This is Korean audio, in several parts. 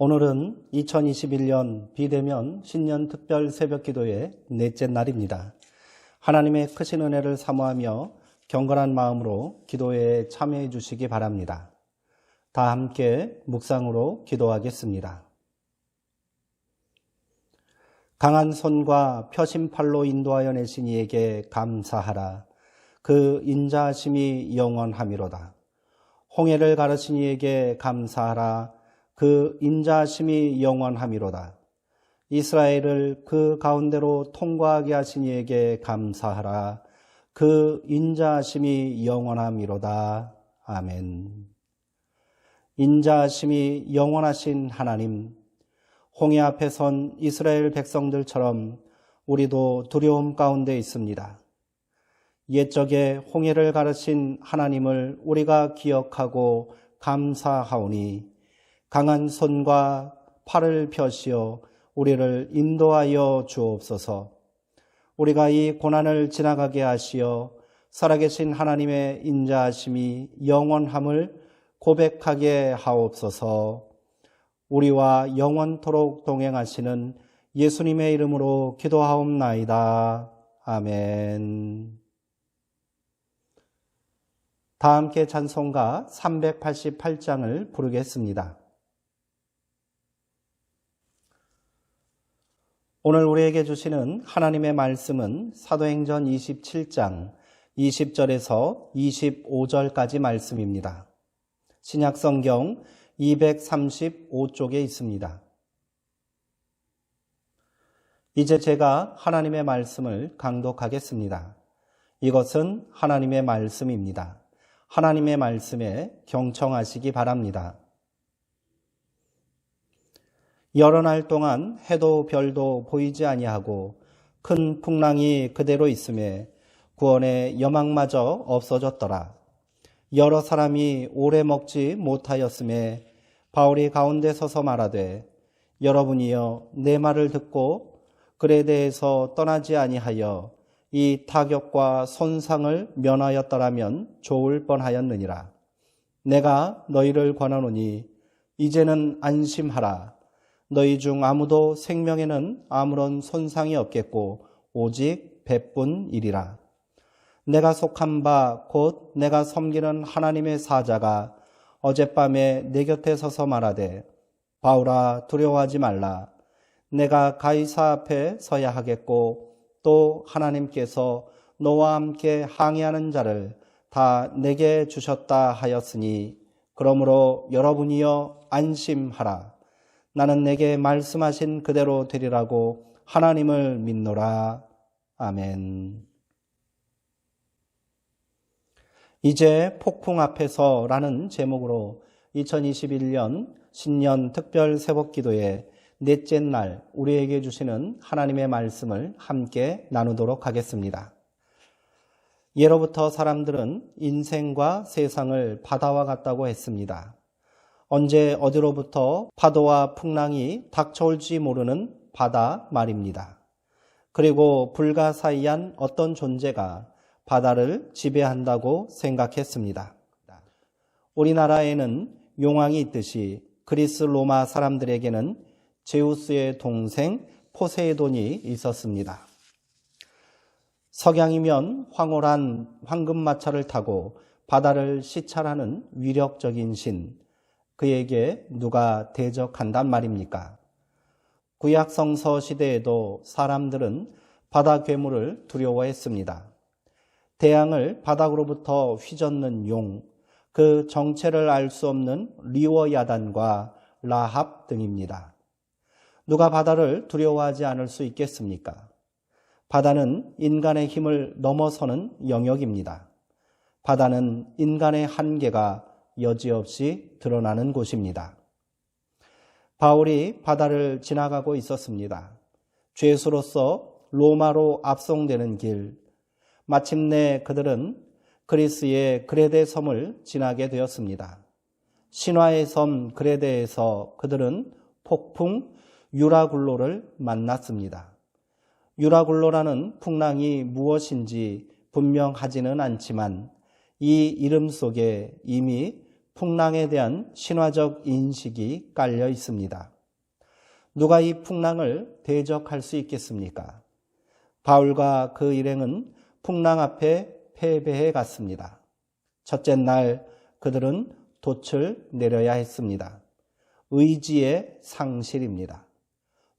오늘은 2021년 비대면 신년 특별 새벽 기도의 넷째 날입니다. 하나님의 크신 은혜를 사모하며 경건한 마음으로 기도에 참여해 주시기 바랍니다. 다 함께 묵상으로 기도하겠습니다. 강한 손과 펴신 팔로 인도하여 내신 이에게 감사하라. 그 인자하심이 영원하미로다. 홍해를 가르신 이에게 감사하라. 그 인자하심이 영원하미로다. 이스라엘을 그 가운데로 통과하게 하신 이에게 감사하라. 그 인자하심이 영원하미로다. 아멘. 인자하심이 영원하신 하나님, 홍해 앞에 선 이스라엘 백성들처럼 우리도 두려움 가운데 있습니다. 옛적에 홍해를 가르신 하나님을 우리가 기억하고 감사하오니 강한 손과 팔을 펴시어 우리를 인도하여 주옵소서. 우리가 이 고난을 지나가게 하시어 살아계신 하나님의 인자하심이 영원함을 고백하게 하옵소서. 우리와 영원토록 동행하시는 예수님의 이름으로 기도하옵나이다. 아멘. 다 함께 찬송가 388장을 부르겠습니다. 오늘 우리에게 주시는 하나님의 말씀은 사도행전 27장 20절에서 25절까지 말씀입니다. 신약성경 235쪽에 있습니다. 이제 제가 하나님의 말씀을 강독하겠습니다. 이것은 하나님의 말씀입니다. 하나님의 말씀에 경청하시기 바랍니다. 여러 날 동안 해도 별도 보이지 아니하고 큰 풍랑이 그대로 있음에 구원의 여망마저 없어졌더라. 여러 사람이 오래 먹지 못하였음에 바울이 가운데 서서 말하되 여러분이여 내 말을 듣고 글에 대해서 떠나지 아니하여 이 타격과 손상을 면하였더라면 좋을 뻔하였느니라. 내가 너희를 권하노니 이제는 안심하라. 너희 중 아무도 생명에는 아무런 손상이 없겠고 오직 배뿐이리라. 내가 속한 바 곧 내가 섬기는 하나님의 사자가 어젯밤에 내 곁에 서서 말하되 바울아 두려워하지 말라. 내가 가이사 앞에 서야 하겠고 또 하나님께서 너와 함께 항해하는 자를 다 내게 주셨다 하였으니 그러므로 여러분이여 안심하라. 나는 내게 말씀하신 그대로 되리라고 하나님을 믿노라. 아멘. 이제 폭풍 앞에서 라는 제목으로 2021년 신년 특별 새벽기도의 넷째 날 우리에게 주시는 하나님의 말씀을 함께 나누도록 하겠습니다. 예로부터 사람들은 인생과 세상을 바다와 같다고 했습니다. 언제 어디로부터 파도와 풍랑이 닥쳐올지 모르는 바다 말입니다. 그리고 불가사의한 어떤 존재가 바다를 지배한다고 생각했습니다. 우리나라에는 용왕이 있듯이 그리스 로마 사람들에게는 제우스의 동생 포세이돈이 있었습니다. 석양이면 황홀한 황금마차를 타고 바다를 시찰하는 위력적인 신, 그에게 누가 대적한단 말입니까? 구약 성서 시대에도 사람들은 바다 괴물을 두려워했습니다. 태양을 바닥으로부터 휘젓는 용, 그 정체를 알 수 없는 리워야단과 라합 등입니다. 누가 바다를 두려워하지 않을 수 있겠습니까? 바다는 인간의 힘을 넘어서는 영역입니다. 바다는 인간의 한계가 여지없이 드러나는 곳입니다. 바울이 바다를 지나가고 있었습니다. 죄수로서 로마로 압송되는 길, 마침내 그들은 그리스의 그레데 섬을 지나게 되었습니다. 신화의 섬 그레데에서 그들은 폭풍 유라굴로를 만났습니다. 유라굴로라는 풍랑이 무엇인지 분명하지는 않지만 이 이름 속에 이미 풍랑에 대한 신화적 인식이 깔려 있습니다. 누가 이 풍랑을 대적할 수 있겠습니까? 바울과 그 일행은 풍랑 앞에 패배해 갔습니다. 첫째 날 그들은 돛을 내려야 했습니다. 의지의 상실입니다.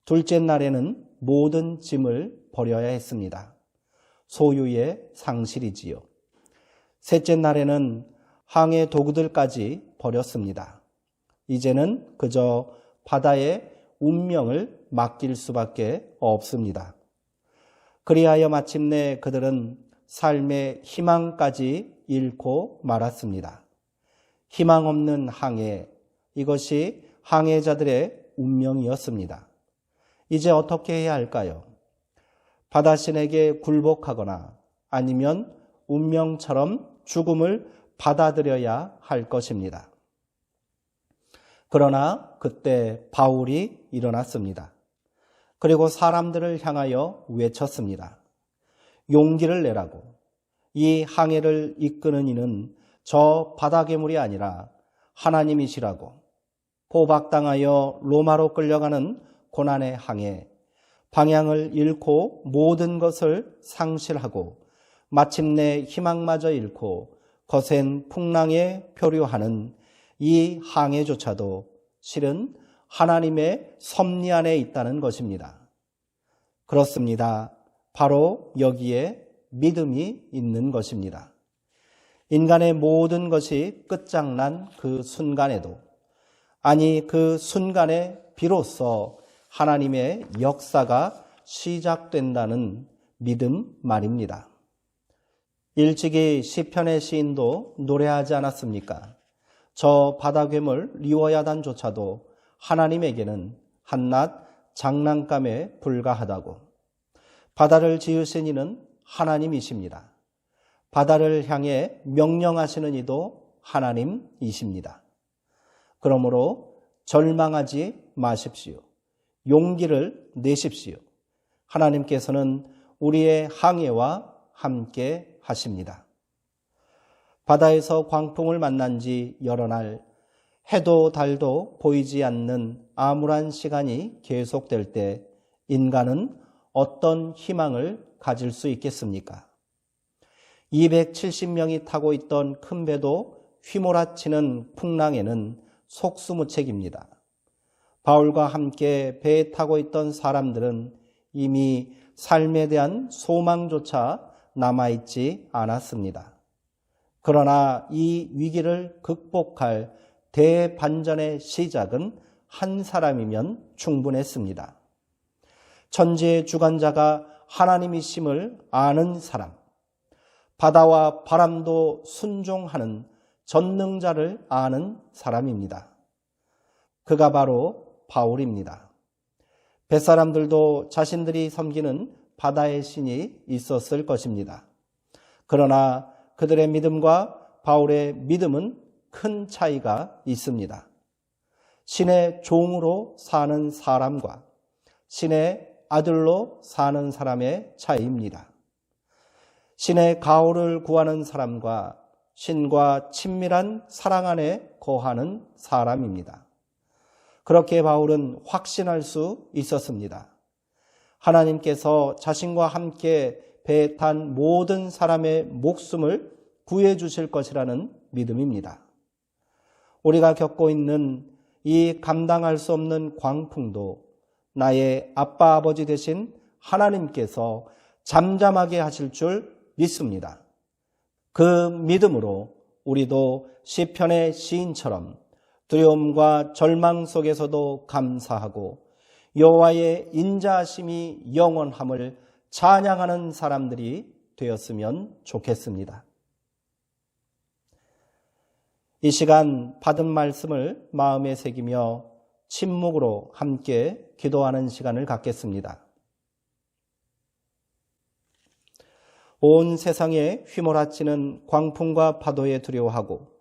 둘째 날에는 모든 짐을 버려야 했습니다. 소유의 상실이지요. 셋째 날에는 항해 도구들까지 버렸습니다. 이제는 그저 바다의 운명을 맡길 수밖에 없습니다. 그리하여 마침내 그들은 삶의 희망까지 잃고 말았습니다. 희망 없는 항해, 이것이 항해자들의 운명이었습니다. 이제 어떻게 해야 할까요? 바다신에게 굴복하거나 아니면 운명처럼 죽음을 받아들여야 할 것입니다. 그러나 그때 바울이 일어났습니다. 그리고 사람들을 향하여 외쳤습니다. 용기를 내라고. 이 항해를 이끄는 이는 저 바다 괴물이 아니라 하나님이시라고. 포박당하여 로마로 끌려가는 고난의 항해, 방향을 잃고 모든 것을 상실하고 마침내 희망마저 잃고 거센 풍랑에 표류하는 이 항해조차도 실은 하나님의 섭리 안에 있다는 것입니다. 그렇습니다. 바로 여기에 믿음이 있는 것입니다. 인간의 모든 것이 끝장난 그 순간에도, 아니 그 순간에 비로소 하나님의 역사가 시작된다는 믿음 말입니다. 일찍이 시편의 시인도 노래하지 않았습니까? 저 바다괴물 리워야단조차도 하나님에게는 한낱 장난감에 불과하다고. 바다를 지으신 이는 하나님이십니다. 바다를 향해 명령하시는 이도 하나님이십니다. 그러므로 절망하지 마십시오. 용기를 내십시오. 하나님께서는 우리의 항해와 함께 하십니다. 바다에서 광풍을 만난 지 여러 날, 해도 달도 보이지 않는 암울한 시간이 계속될 때 인간은 어떤 희망을 가질 수 있겠습니까? 270명이 타고 있던 큰 배도 휘몰아치는 풍랑에는 속수무책입니다. 바울과 함께 배에 타고 있던 사람들은 이미 삶에 대한 소망조차 남아있지 않았습니다. 그러나 이 위기를 극복할 대반전의 시작은 한 사람이면 충분했습니다. 천지의 주관자가 하나님이심을 아는 사람, 바다와 바람도 순종하는 전능자를 아는 사람입니다. 그가 바로 바울입니다. 뱃사람들도 자신들이 섬기는 바다의 신이 있었을 것입니다. 그러나 그들의 믿음과 바울의 믿음은 큰 차이가 있습니다. 신의 종으로 사는 사람과 신의 아들로 사는 사람의 차이입니다. 신의 가호를 구하는 사람과 신과 친밀한 사랑 안에 거하는 사람입니다. 그렇게 바울은 확신할 수 있었습니다. 하나님께서 자신과 함께 배에 탄 모든 사람의 목숨을 구해주실 것이라는 믿음입니다. 우리가 겪고 있는 이 감당할 수 없는 광풍도 나의 아빠 아버지 되신 하나님께서 잠잠하게 하실 줄 믿습니다. 그 믿음으로 우리도 시편의 시인처럼 두려움과 절망 속에서도 감사하고 여호와의 인자하심이 영원함을 찬양하는 사람들이 되었으면 좋겠습니다. 이 시간 받은 말씀을 마음에 새기며 침묵으로 함께 기도하는 시간을 갖겠습니다. 온 세상에 휘몰아치는 광풍과 파도에 두려워하고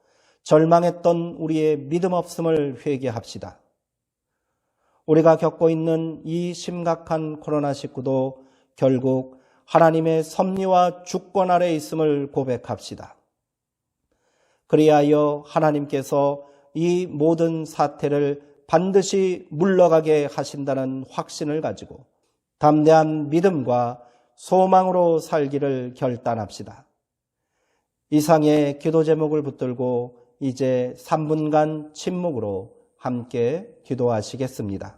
절망했던 우리의 믿음 없음을 회개합시다. 우리가 겪고 있는 이 심각한 코로나19도 결국 하나님의 섭리와 주권 아래 있음을 고백합시다. 그리하여 하나님께서 이 모든 사태를 반드시 물러가게 하신다는 확신을 가지고 담대한 믿음과 소망으로 살기를 결단합시다. 이상의 기도 제목을 붙들고 이제 3분간 침묵으로 함께 기도하시겠습니다.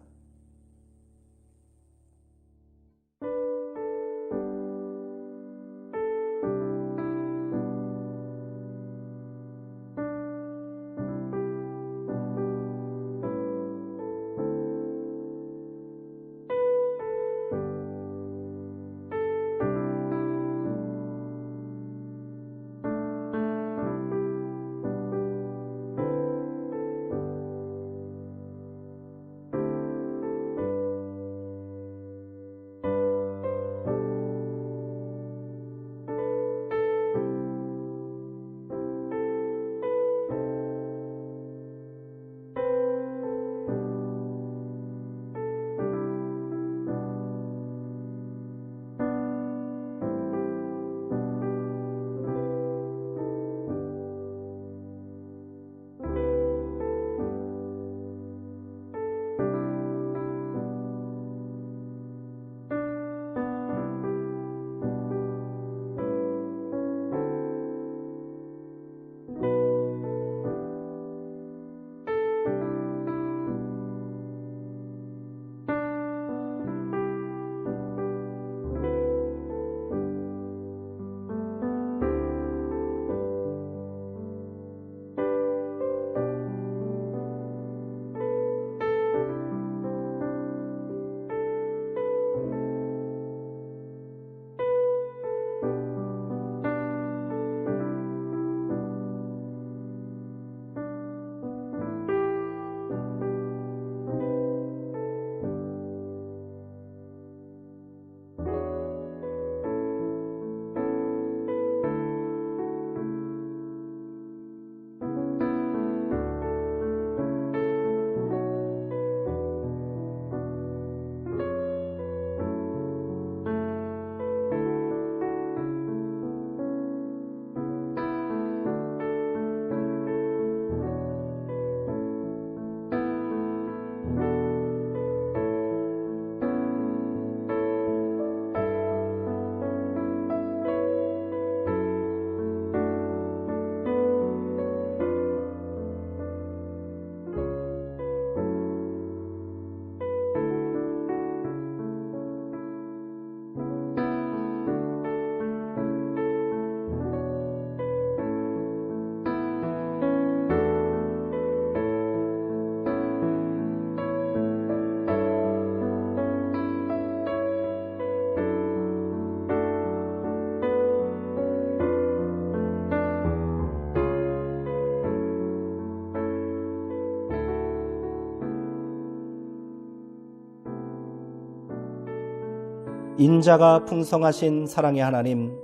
인자가 풍성하신 사랑의 하나님,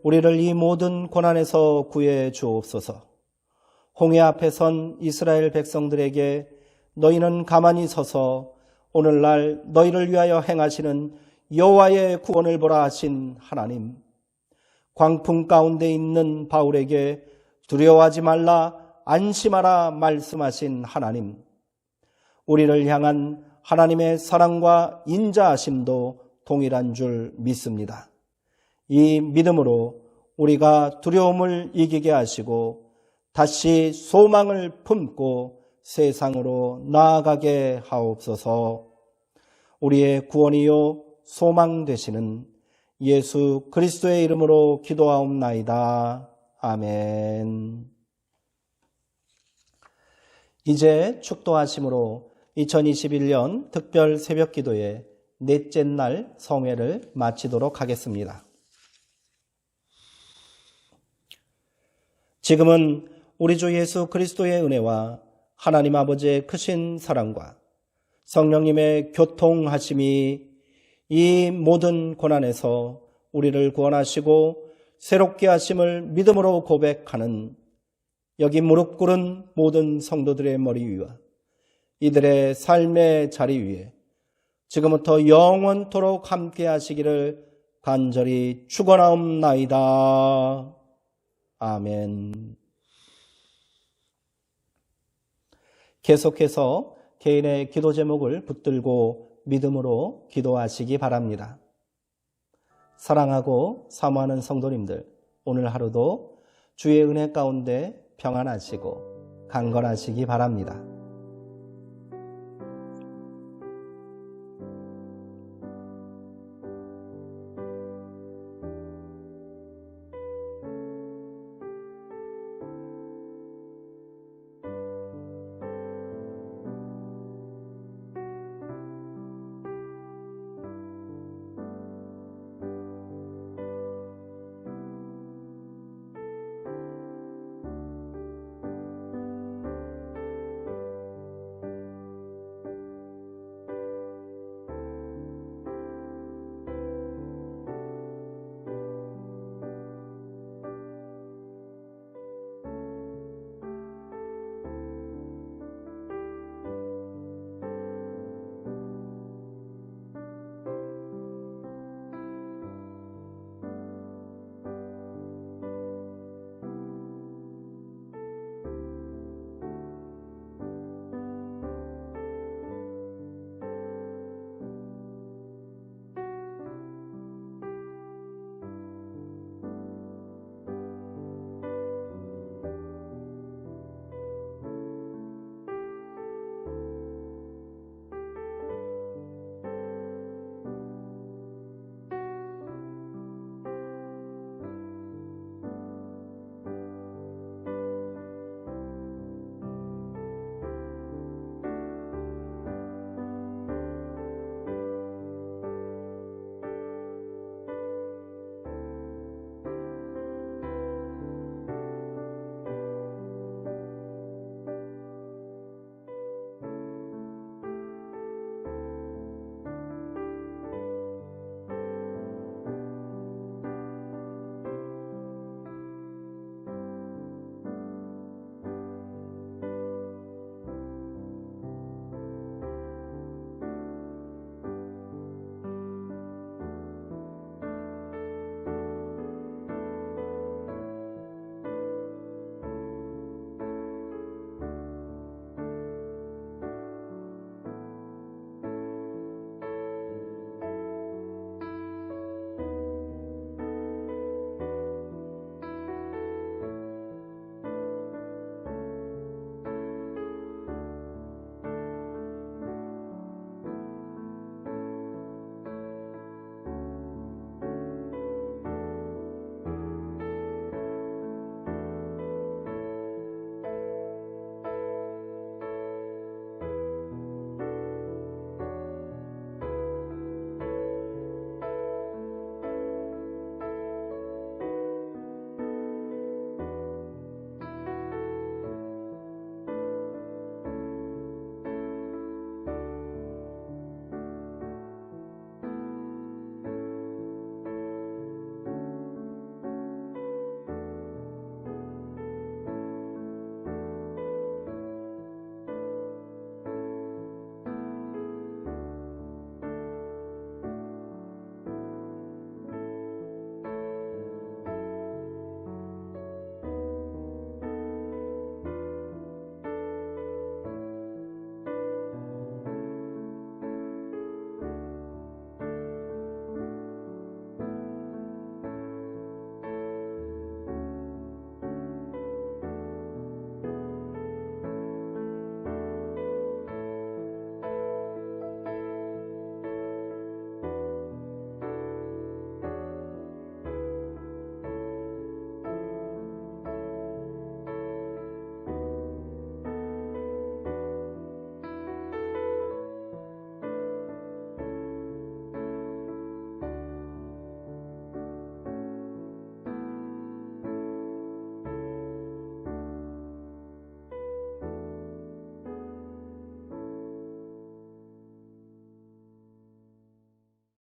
우리를 이 모든 고난에서 구해 주옵소서. 홍해 앞에 선 이스라엘 백성들에게 너희는 가만히 서서 오늘날 너희를 위하여 행하시는 여호와의 구원을 보라 하신 하나님, 광풍 가운데 있는 바울에게 두려워하지 말라, 안심하라 말씀하신 하나님, 우리를 향한 하나님의 사랑과 인자하심도 동일한 줄 믿습니다. 이 믿음으로 우리가 두려움을 이기게 하시고 다시 소망을 품고 세상으로 나아가게 하옵소서. 우리의 구원이요 소망 되시는 예수 그리스도의 이름으로 기도하옵나이다. 아멘. 이제 축도하심으로 2021년 특별 새벽 기도의 넷째 날 성회를 마치도록 하겠습니다. 지금은 우리 주 예수 그리스도의 은혜와 하나님 아버지의 크신 사랑과 성령님의 교통하심이 이 모든 고난에서 우리를 구원하시고 새롭게 하심을 믿음으로 고백하는 여기 무릎 꿇은 모든 성도들의 머리 위와 이들의 삶의 자리 위에 지금부터 영원토록 함께 하시기를 간절히 축원하옵나이다. 아멘. 계속해서 개인의 기도 제목을 붙들고 믿음으로 기도하시기 바랍니다. 사랑하고 사모하는 성도님들, 오늘 하루도 주의 은혜 가운데 평안하시고 강건하시기 바랍니다.